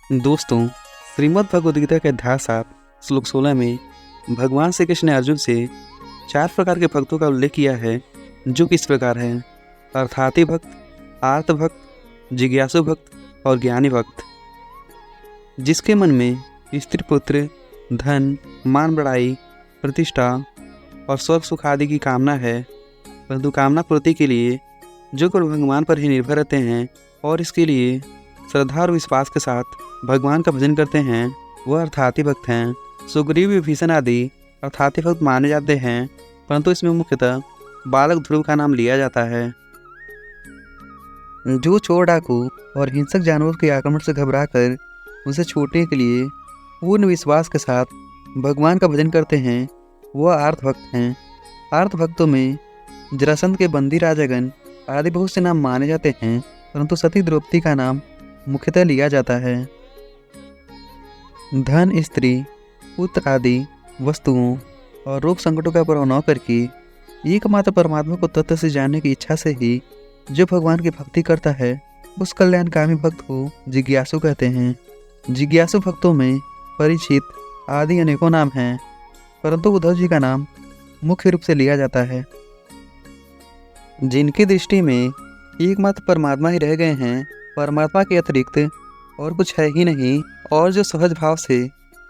दोस्तों, श्रीमद् भगवद गीता के अध्याय 7 श्लोक 16 में भगवान श्री कृष्ण ने अर्जुन से 4 प्रकार के भक्तों का उल्लेख किया है, जो कि इस प्रकार है: अर्थार्थी भक्त, आर्त भक्त, जिज्ञासु भक्त और ज्ञानी भक्त। जिसके मन में स्त्री पुत्र, धन, मान बढ़ाई, प्रतिष्ठा और स्वर्ग सुख आदि की कामना है, परंतु कामना पूर्ति के लिए जो केवल भगवान पर ही निर्भर रहते हैं और इसके लिए श्रद्धा और विश्वास के साथ भगवान का भजन करते हैं, वह अर्थार्थी भक्त हैं। सुग्रीव, विभीषण आदि अर्थार्थी भक्त माने जाते हैं, परंतु इसमें मुख्यतः बालक ध्रुव का नाम लिया जाता है। जो चोर, डाकू और हिंसक जानवरों के आक्रमण से घबराकर उसे छूटने के लिए पूर्ण विश्वास के साथ भगवान का भजन करते हैं, वह आर्त भक्त हैं। आर्त भक्तों में जरासंध के बंदी राजागण आदि बहुत से नाम माने जाते हैं, परंतु सती द्रौपदी का नाम मुख्यतः लिया जाता है। धन, स्त्री, पुत्र आदि वस्तुओं और रोग संकटों का प्रभाव न करके एकमात्र परमात्मा को तत्व से जानने की इच्छा से ही जो भगवान की भक्ति करता है, उस कल्याणकामी भक्त को जिज्ञासु कहते हैं। जिज्ञासु भक्तों में परीक्षित आदि अनेकों नाम हैं, परंतु उद्धव जी का नाम मुख्य रूप से लिया जाता है। जिनकी दृष्टि में एकमात्र परमात्मा ही रह गए हैं, परमात्मा के अतिरिक्त और कुछ है ही नहीं, और जो सहज भाव से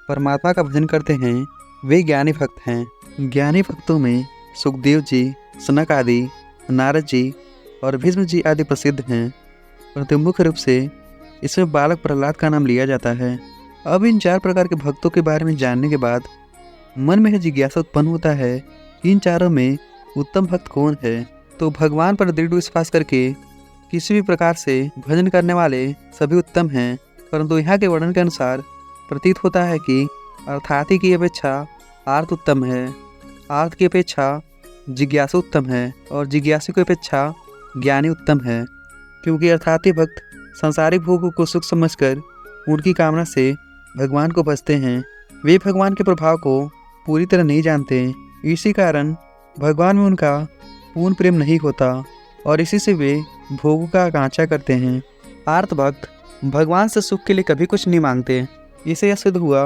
परमात्मा का भजन करते हैं, वे ज्ञानी भक्त हैं। ज्ञानी भक्तों में सुखदेव जी, सनक आदि, नारद जी और भीष्म जी आदि प्रसिद्ध हैं, परंतु मुख्य रूप से इसमें बालक प्रहलाद का नाम लिया जाता है। अब इन 4 प्रकार के भक्तों के बारे में जानने के बाद मन में जिज्ञासा उत्पन्न होता है कि इन चारों में उत्तम भक्त कौन है। तो भगवान पर दृढ़ विश्वास करके किसी भी प्रकार से भजन करने वाले सभी उत्तम हैं, परंतु यहाँ के वर्णन के अनुसार प्रतीत होता है कि अर्थार्थी की अपेक्षा आर्त उत्तम है, आर्त की अपेक्षा जिज्ञासु उत्तम है और जिज्ञासु की अपेक्षा ज्ञानी उत्तम है। क्योंकि अर्थार्थी भक्त सांसारिक भोगों को सुख समझकर उनकी कामना से भगवान को भजते हैं। वे भगवान के प्रभाव को पूरी तरह नहीं जानते, इसी कारण भगवान में उनका पूर्ण प्रेम नहीं होता और इसी से वे भोगों का आकांक्षा करते हैं। आर्त भक्त भगवान से सुख के लिए कभी कुछ नहीं मांगते। इसे यह सिद्ध हुआ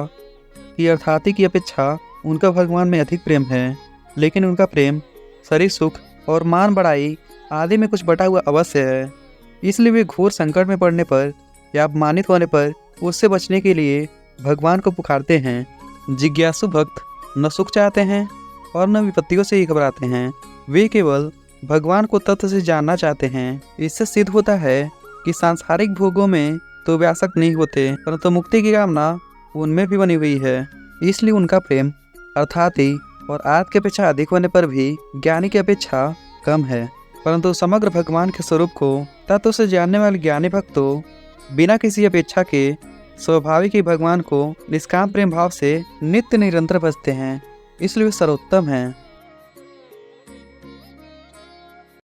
कि अर्थार्थी की अपेक्षा उनका भगवान में अधिक प्रेम है, लेकिन उनका प्रेम शरीर सुख और मान बढ़ाई आदि में कुछ बटा हुआ अवश्य है। इसलिए वे घोर संकट में पड़ने पर या अपमानित होने पर उससे बचने के लिए भगवान को पुकारते हैं। जिज्ञासु भक्त न सुख चाहते हैं और न विपत्तियों से ही घबराते हैं, वे केवल भगवान को तत्व से जानना चाहते हैं। इससे सिद्ध होता है कि सांसारिक भोगों में तो वे आसक्त नहीं होते, परंतु मुक्ति की कामना उनमें भी बनी हुई है। इसलिए उनका प्रेम अर्थार्थी और आर्त की अपेक्षा अधिक होने पर भी ज्ञानी की अपेक्षा कम है। परंतु समग्र भगवान के स्वरूप को तत्व से जानने वाले ज्ञानी भक्त तो बिना किसी अपेक्षा के स्वाभाविक ही भगवान को निष्काम प्रेम भाव से नित्य निरंतर भजते हैं, इसलिए वे सर्वोत्तम हैं।